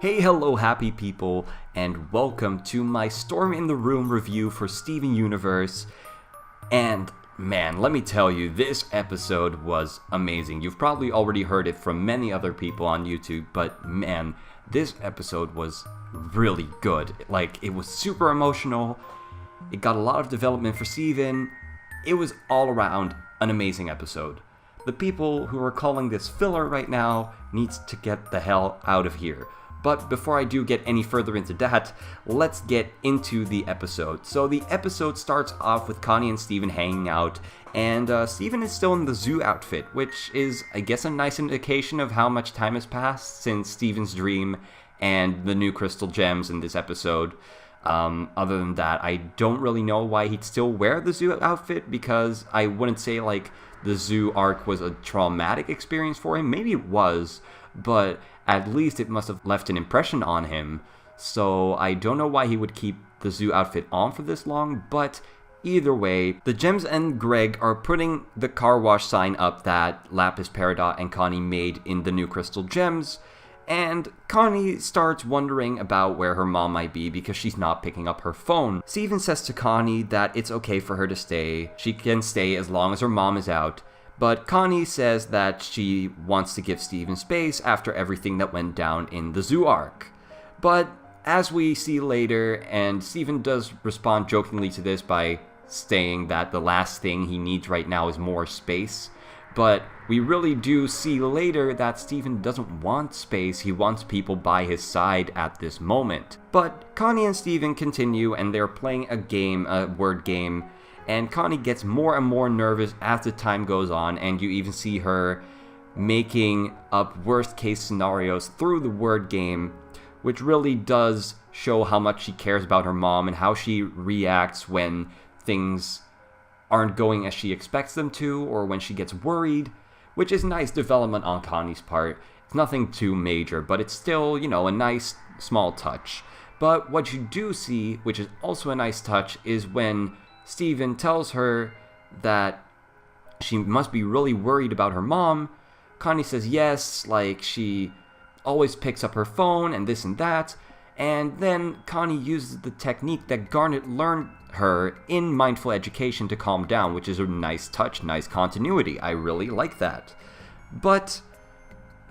Hey, hello, happy people, and welcome to my Storm in the Room review for Steven Universe. And man, let me tell you, this episode was amazing. You've probably already heard it from many other people on YouTube, but man, this episode was really good. Like, it was super emotional. It got a lot of development for Steven. It was all around an amazing episode. The people who are calling this filler right now needs to get the hell out of here. But before I do get any further into that, let's get into the episode. So the episode starts off with Connie and Steven hanging out, and Steven is still in the zoo outfit, which is, I guess, a nice indication of how much time has passed since Steven's dream and the new crystal gems in this episode. Other than that, I don't really know why he'd still wear the zoo outfit, because I wouldn't say, like, the zoo arc was a traumatic experience for him. Maybe it was, but at least it must have left an impression on him. So I don't know why he would keep the zoo outfit on for this long, but either way, the Gems and Greg are putting the car wash sign up that Lapis, Peridot, and Connie made in the new crystal gems. And Connie starts wondering about where her mom might be because she's not picking up her phone. Steven says to Connie that it's okay for her to stay. She can stay as long as her mom is out. But Connie says that she wants to give Steven space after everything that went down in the zoo arc. But as we see later, and Steven does respond jokingly to this by saying that the last thing he needs right now is more space. But we really do see later that Steven doesn't want space, he wants people by his side at this moment. But Connie and Steven continue, and they're playing a game, a word game, and Connie gets more and more nervous as the time goes on, and you even see her making up worst case scenarios through the word game, which really does show how much she cares about her mom and how she reacts when things aren't going as she expects them to, or when she gets worried, which is nice development on Connie's part. It's nothing too major, but it's still, a nice small touch. But what you do see, which is also a nice touch, is when Steven tells her that she must be really worried about her mom. Connie says yes, like she always picks up her phone and this and that. And then Connie uses the technique that Garnet learned her in Mindful Education to calm down, which is a nice touch, nice continuity. I really like that. But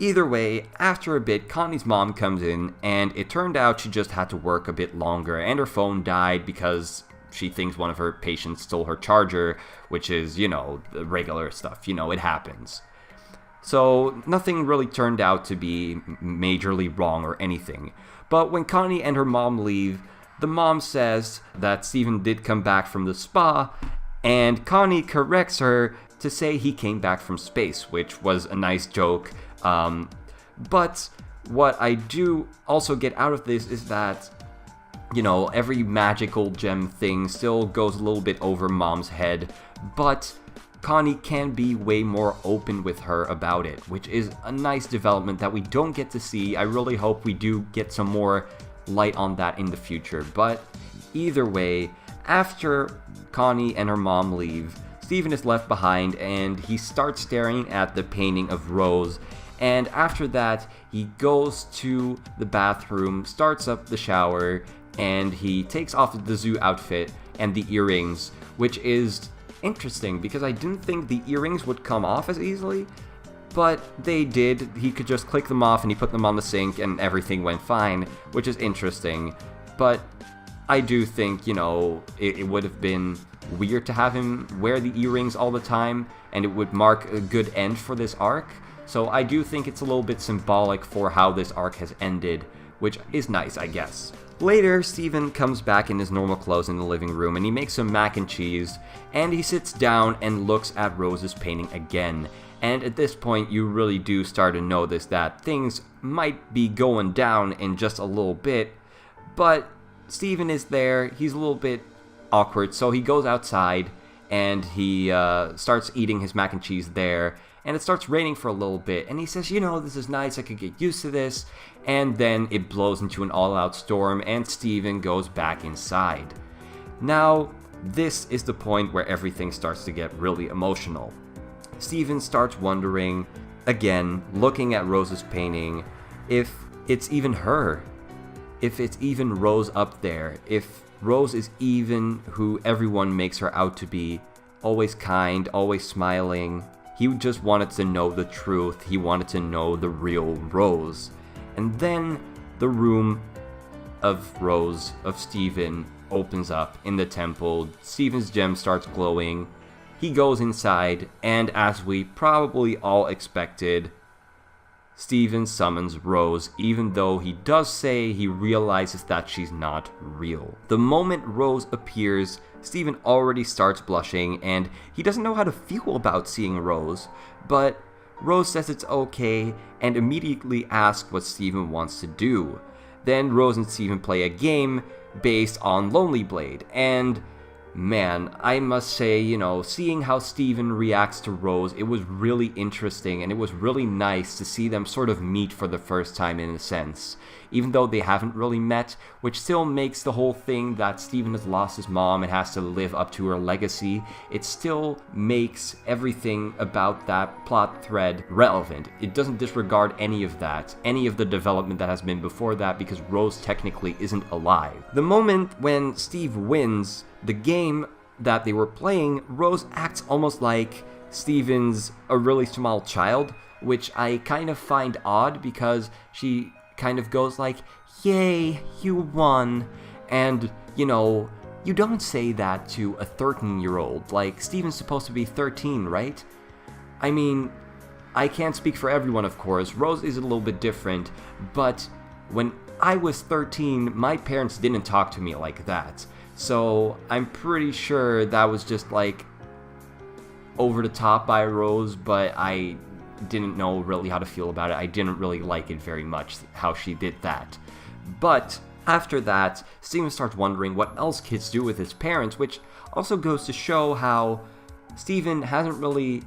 either way, after a bit, Connie's mom comes in, and it turned out she just had to work a bit longer, and her phone died because she thinks one of her patients stole her charger, which is, the regular stuff. It happens. So nothing really turned out to be majorly wrong or anything. But when Connie and her mom leave, the mom says that Steven did come back from the spa, and Connie corrects her to say he came back from space, which was a nice joke. But what I do also get out of this is that, every magical gem thing still goes a little bit over mom's head, but Connie can be way more open with her about it, which is a nice development that we don't get to see. I really hope we do get some more light on that in the future. But either way, after Connie and her mom leave, Steven is left behind, and he starts staring at the painting of Rose. And after that, he goes to the bathroom, starts up the shower, and he takes off the zoo outfit and the earrings, which is interesting because I didn't think the earrings would come off as easily, but they did. He could just click them off and he put them on the sink and everything went fine, which is interesting. But I do think, it would have been weird to have him wear the earrings all the time, and it would mark a good end for this arc. So I do think it's a little bit symbolic for how this arc has ended, which is nice, I guess. Later, Steven comes back in his normal clothes in the living room, and he makes some mac and cheese, and he sits down and looks at Rose's painting again. And at this point, you really do start to notice that things might be going down in just a little bit, but Steven is there, he's a little bit awkward, so he goes outside, and he starts eating his mac and cheese there, and it starts raining for a little bit, and he says, this is nice, I could get used to this, and then it blows into an all-out storm, and Steven goes back inside. Now, this is the point where everything starts to get really emotional. Steven starts wondering, again, looking at Rose's painting, if it's even her, if it's even Rose up there, if Rose is even who everyone makes her out to be, always kind, always smiling. He just wanted to know the truth. He wanted to know the real Rose. And then the room of Rose, of Steven, opens up in the temple. Steven's gem starts glowing. He goes inside, and as we probably all expected, Steven summons Rose, even though he does say he realizes that she's not real. The moment Rose appears, Steven already starts blushing, and he doesn't know how to feel about seeing Rose, but Rose says it's okay, and immediately asks what Steven wants to do. Then Rose and Steven play a game based on Lonely Blade, and man, I must say, seeing how Steven reacts to Rose, it was really interesting, and it was really nice to see them sort of meet for the first time in a sense. Even though they haven't really met, which still makes the whole thing that Steven has lost his mom and has to live up to her legacy, it still makes everything about that plot thread relevant. It doesn't disregard any of that, any of the development that has been before that, because Rose technically isn't alive. The moment when Steve wins the game that they were playing, Rose acts almost like Steven's a really small child, which I kind of find odd because she kind of goes like, "Yay, you won." And, you don't say that to a 13-year-old. Like, Steven's supposed to be 13, right? I mean, I can't speak for everyone, of course. Rose is a little bit different, but when I was 13, my parents didn't talk to me like that. So I'm pretty sure that was just like over the top by Rose, but I didn't know really how to feel about it. I didn't really like it very much, how she did that. But after that, Steven starts wondering what else kids do with his parents, which also goes to show how Steven hasn't really,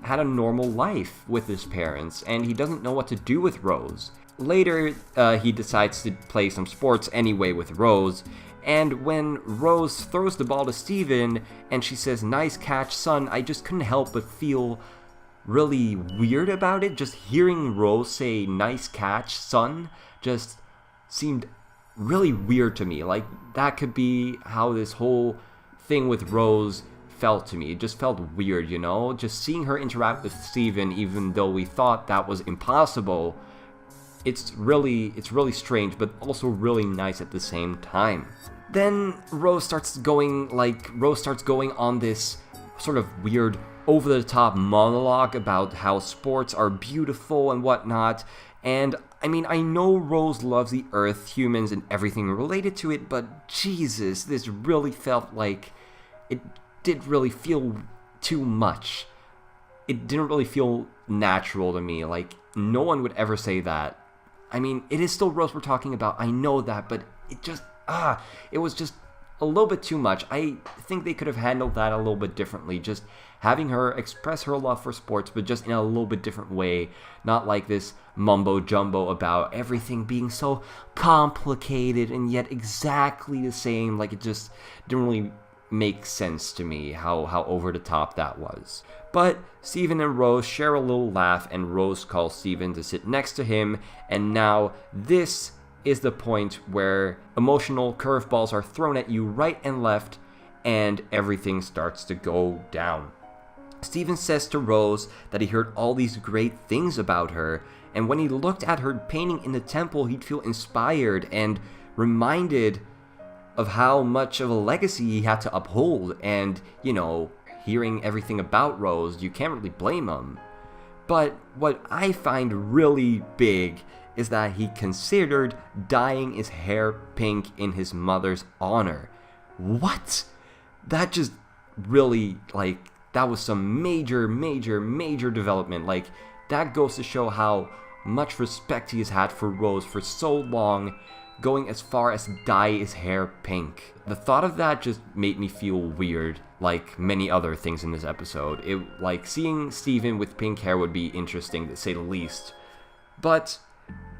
had a normal life with his parents, and he doesn't know what to do with Rose. Later, he decides to play some sports anyway with Rose, and when Rose throws the ball to Steven and she says, "Nice catch, son," I just couldn't help but feel really weird about it. Just hearing Rose say, "Nice catch, son," just seemed really weird to me. Like, that could be how this whole thing with Rose felt to me. It just felt weird, Just seeing her interact with Steven, even though we thought that was impossible, it's really strange, but also really nice at the same time. Then Rose starts going on this sort of weird over-the-top monologue about how sports are beautiful and whatnot. And I mean, I know Rose loves the Earth, humans, and everything related to it, but Jesus, this really felt like it did really feel too much. It didn't really feel natural to me. Like, no one would ever say that. I mean, it is still Rose we're talking about, I know that, but it was just a little bit too much. I think they could have handled that a little bit differently, just having her express her love for sports, but just in a little bit different way, not like this mumbo-jumbo about everything being so complicated and yet exactly the same. Like, it just didn't really make sense to me how over the top that was. But Steven and Rose share a little laugh, and Rose calls Steven to sit next to him, and now this is the point where emotional curveballs are thrown at you right and left, and everything starts to go down. Steven says to Rose that he heard all these great things about her, and when he looked at her painting in the temple, he'd feel inspired and reminded of how much of a legacy he had to uphold, and, hearing everything about Rose, you can't really blame him. But what I find really big is that he considered dyeing his hair pink in his mother's honor. What? That just really, that was some major development. That goes to show how much respect he has had for Rose for so long, going as far as dye his hair pink. The thought of that just made me feel weird, like many other things in this episode. Seeing Steven with pink hair would be interesting, to say the least. But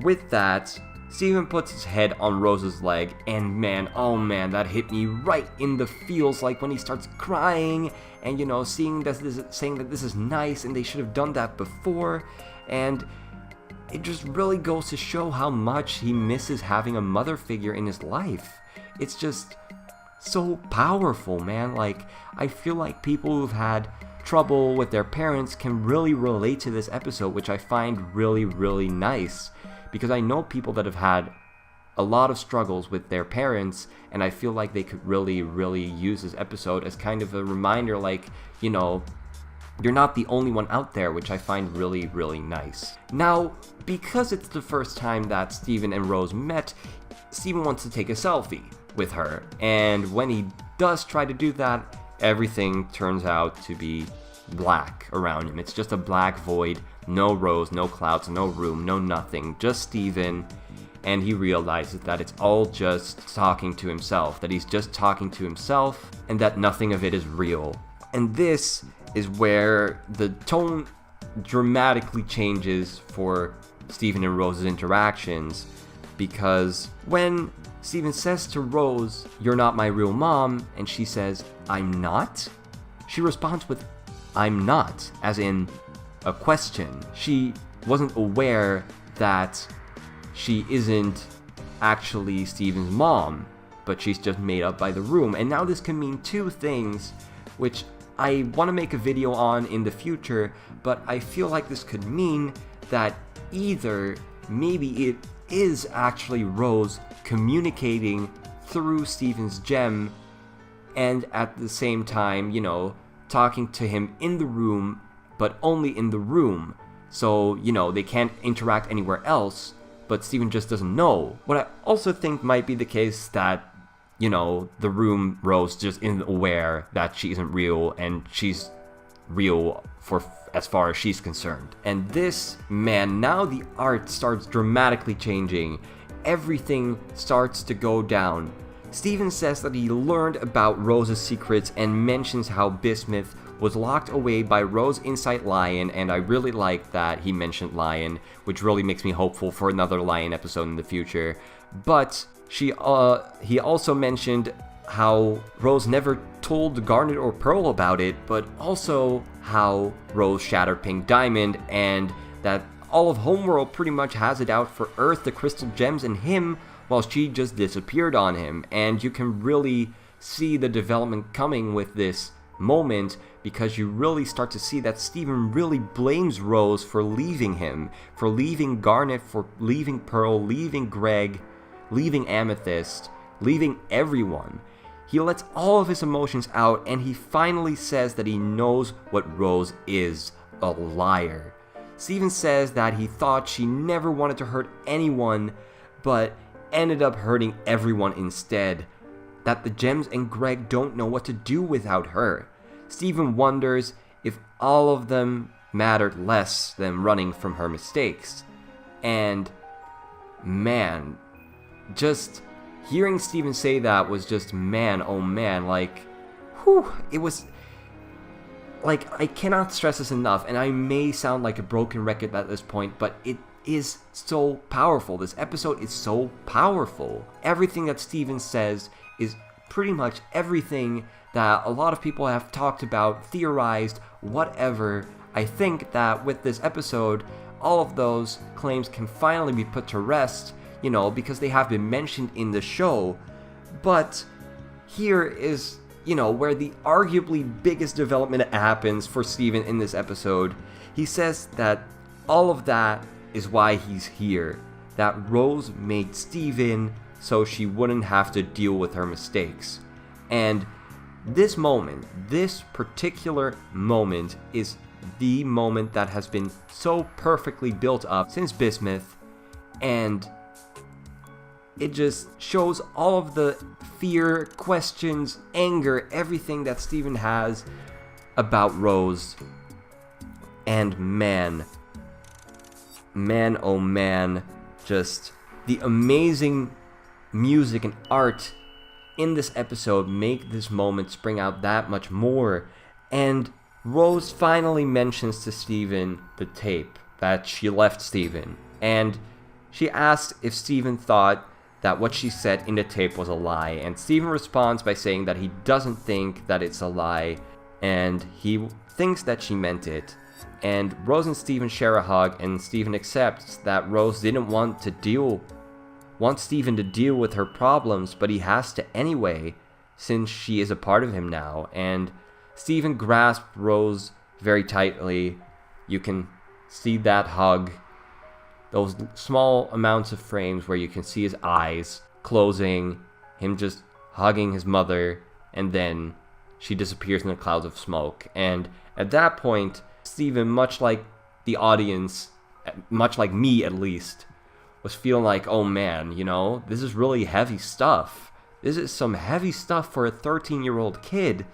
with that, Steven puts his head on Rose's leg, and oh man, that hit me right in the feels, like when he starts crying, and saying that this is nice, and they should have done that before, and it just really goes to show how much he misses having a mother figure in his life. It's just so powerful, man. Like, I feel like people who've had trouble with their parents can really relate to this episode, which I find really, really nice, because I know people that have had a lot of struggles with their parents, and I feel like they could really, really use this episode as kind of a reminder, like, you know, you're not the only one out there, which I find really, really nice. Now, because it's the first time that Steven and Rose met, Steven wants to take a selfie with her, and when he does try to do that, everything turns out to be black around him. It's just a black void, no Rose, no clouds, no room, no nothing, just Steven. And he realizes that it's all just talking to himself, that he's just talking to himself, and that nothing of it is real. And this is where the tone dramatically changes for Steven and Rose's interactions, because when Steven says to Rose, "You're not my real mom," and she says, "I'm not?" she responds with, "I'm not," as in a question. She wasn't aware that she isn't actually Steven's mom, but she's just made up by the room. And now this can mean two things, which I want to make a video on in the future, but I feel like this could mean that either maybe it is actually Rose communicating through Steven's gem, and at the same time, you know, talking to him in the room, but only in the room. So, you know, they can't interact anywhere else, but Steven just doesn't know. What I also think might be the case that, you know, the room Rose just isn't aware that she isn't real, and she's real for as far as she's concerned. And this, man, now the art starts dramatically changing. Everything starts to go down. Steven says that he learned about Rose's secrets and mentions how Bismuth was locked away by Rose inside Lion, and I really like that he mentioned Lion, which really makes me hopeful for another Lion episode in the future. But he also mentioned how Rose never told Garnet or Pearl about it, but also how Rose shattered Pink Diamond, and that all of Homeworld pretty much has it out for Earth, the Crystal Gems, and him, while she just disappeared on him. And you can really see the development coming with this moment, because you really start to see that Steven really blames Rose for leaving him, for leaving Garnet, for leaving Pearl, leaving Greg, leaving Amethyst, leaving everyone. He lets all of his emotions out, and he finally says that he knows what Rose is: a liar. Steven says that he thought she never wanted to hurt anyone, but ended up hurting everyone instead. That the Gems and Greg don't know what to do without her. Steven wonders if all of them mattered less than running from her mistakes. And man, just hearing Steven say that was just, man, oh man, like, whew, it was, like, I cannot stress this enough, and I may sound like a broken record at this point, but it is so powerful. This episode is so powerful. Everything that Steven says is pretty much everything that a lot of people have talked about, theorized, whatever. I think that with this episode, all of those claims can finally be put to rest, you know, because they have been mentioned in the show. But here is, you know, where the arguably biggest development happens for Steven in this episode. He says that all of that is why he's here. That Rose made Steven so she wouldn't have to deal with her mistakes. And this moment, this particular moment, is the moment that has been so perfectly built up since Bismuth, and it just shows all of the fear, questions, anger, everything that Steven has about Rose. And man, oh man, just the amazing music and art in this episode make this moment spring out that much more. And Rose finally mentions to Steven the tape that she left Steven, and she asks if Steven thought that what she said in the tape was a lie, and Steven responds by saying that he doesn't think that it's a lie, and he thinks that she meant it. and Rose and Steven share a hug, and Steven accepts that Rose didn't want Steven to deal with her problems, but he has to anyway, since she is a part of him now. And Steven grasps Rose very tightly. You can see that hug, those small amounts of frames where you can see his eyes closing, him just hugging his mother, and then she disappears in the clouds of smoke. And at that point, Steven, much like the audience, much like me at least, was feeling like, oh man, this is really heavy stuff. This is some heavy stuff for a 13-year-old kid.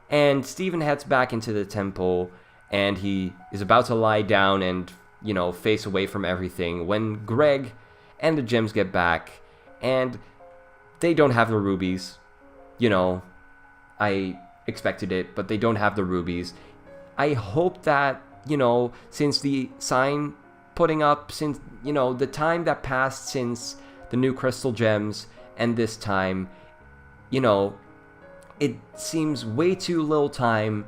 And Steven heads back into the temple, and he is about to lie down and, face away from everything when Greg and the gems get back, and they don't have the rubies. I expected it, but they don't have the rubies. I hope that, since the sign putting up, since, the time that passed since the new crystal gems and this time, it seems way too little time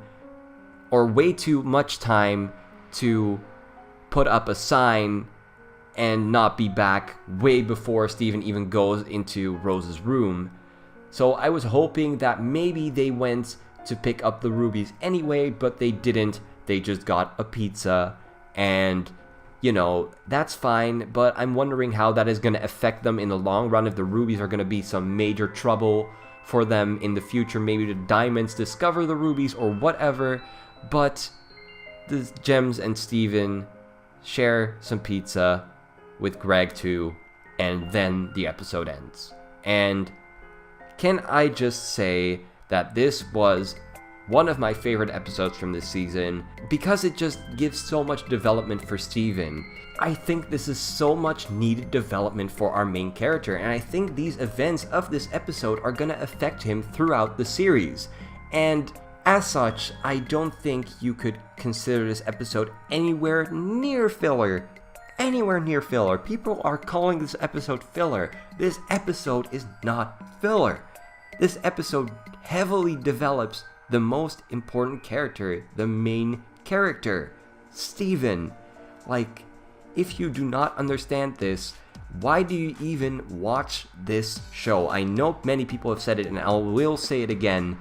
or way too much time to put up a sign and not be back way before Steven even goes into Rose's room. So I was hoping that maybe they went to pick up the rubies anyway, but they didn't. They just got a pizza, and, that's fine, but I'm wondering how that is going to affect them in the long run, if the rubies are going to be some major trouble for them in the future. Maybe the diamonds discover the rubies or whatever, but the gems and Steven share some pizza with Greg too, and then the episode ends. And can I just say that this was one of my favorite episodes from this season, because it just gives so much development for Steven. I think this is so much needed development for our main character, and I think these events of this episode are gonna affect him throughout the series. And as such, I don't think you could consider this episode anywhere near filler. Anywhere near filler. People are calling this episode filler. This episode is not filler. This episode heavily develops the most important character, the main character, Steven. Like, if you do not understand this, why do you even watch this show? I know many people have said it, and I will say it again.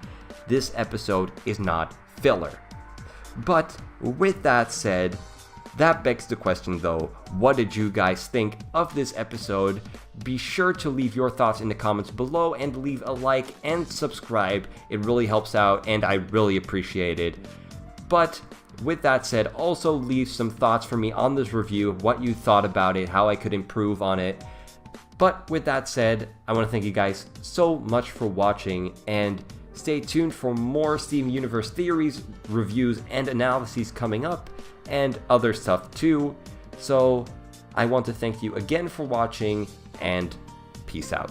This episode is not filler. But with that said, that begs the question though, what did you guys think of this episode? Be sure to leave your thoughts in the comments below and leave a like and subscribe. It really helps out and I really appreciate it. But with that said, also leave some thoughts for me on this review, what you thought about it, how I could improve on it. But with that said, I want to thank you guys so much for watching, and stay tuned for more Steven Universe theories, reviews, and analyses coming up, and other stuff too. So I want to thank you again for watching, and peace out.